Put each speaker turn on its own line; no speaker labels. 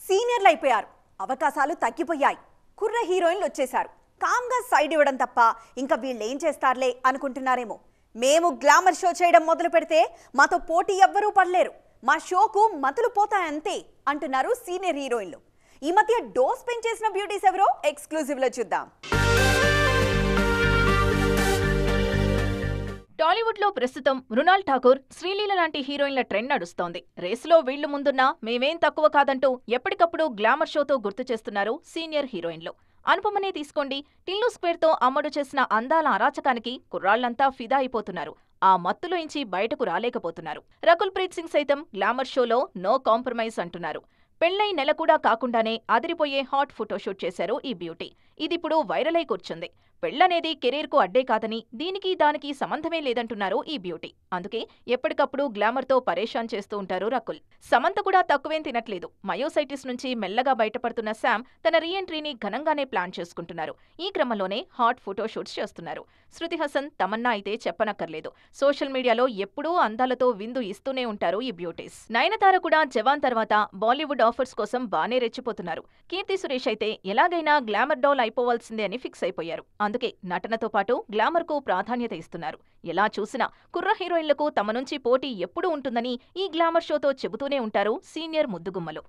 సీనియర్లు అయిపోయారు, అవకాశాలు తగ్గిపోయాయి, కుర్ర హీరోయిన్లు వచ్చేశారు. కామ్గా సైడ్ ఇవ్వడం తప్ప ఇంకా వీళ్ళు ఏం చేస్తారులే అనుకుంటున్నారేమో. మేము గ్లామర్ షో చేయడం మొదలు పెడితే మాతో పోటీ ఎవ్వరూ పడలేరు, మా షోకు మతులు పోతాయంతే అంటున్నారు సీనియర్ హీరోయిన్లు. ఈ మధ్య డోస్ పెంచేసిన బ్యూటీస్ ఎవరో ఎక్స్క్లూజివ్ లో చూద్దాం.
టాలీవుడ్ లో ప్రస్తుతం మృణాల్ ఠాకూర్, శ్రీలీల లాంటి హీరోయిన్ల ట్రెండ్ నడుస్తోంది. రేసులో వీళ్లు ముందున్నా మేమేం తక్కువ కాదంటూ ఎప్పటికప్పుడు గ్లామర్ షోతో గుర్తు చేస్తున్నారు సీనియర్ హీరోయిన్లు. అనుపమనే తీసుకోండి, టిల్లు స్క్వేర్ తో అమ్మడు చేసిన అందాల అరాచకానికి కుర్రాళ్లంతా ఫిదా అయిపోతున్నారు. ఆ మత్తులోంచి బయటకు రాలేకపోతున్నారు. రకుల్ ప్రీత్ సింగ్ సైతం గ్లామర్ షోలో నో కాంప్రమైజ్ అంటున్నారు. పెళ్లై నెల కూడా కాకుండానే అదిరిపోయే హాట్ ఫోటోషూట్ చేశారు ఈ బ్యూటీ. ఇదిప్పుడు వైరల్ అయి కూర్చుంది. పెళ్లనేది కెరీర్ కు అడ్డే కాదని, దీనికి దానికి సంబంధమే లేదంటున్నారు ఈ బ్యూటీ. అందుకే ఎప్పటికప్పుడు గ్లామర్ తో పరేషాన్ చేస్తూ ఉంటారు రకుల్. సమంత కూడా తక్కువేం తినట్లేదు. మయోసైటిస్ నుంచి మెల్లగా బయటపడుతున్న శామ్ తన రీఎంట్రీని ఘనంగానే ప్లాన్ చేసుకుంటున్నారు. ఈ క్రమంలోనే హాట్ ఫోటోషూట్స్ చేస్తున్నారు. శృతి హాసన్, తమన్నా అయితే చెప్పనక్కర్లేదు. సోషల్ మీడియాలో ఎప్పుడూ అందాలతో విందు ఇస్తూనే ఉంటారు ఈ బ్యూటీస్. నయనతార కూడా జవాన్ తర్వాత బాలీవుడ్ ఆఫర్స్ కోసం బానే రెచ్చిపోతున్నారు. కీర్తి సురేష్ అయితే ఎలాగైనా గ్లామర్ డాల్ అయిపోవాల్సిందే అని ఫిక్స్ అయిపోయారు. అందుకే నటనతో పాటు గ్లామర్ కు ప్రాధాన్యత ఇస్తున్నారు. ఎలా చూసినా కుర్ర హీరోయిన్లకు తమ నుంచి పోటీ ఎప్పుడూ ఉంటుందని ఈ గ్లామర్ షోతో చెబుతూనే ఉంటారు సీనియర్ ముద్దుగుమ్మలు.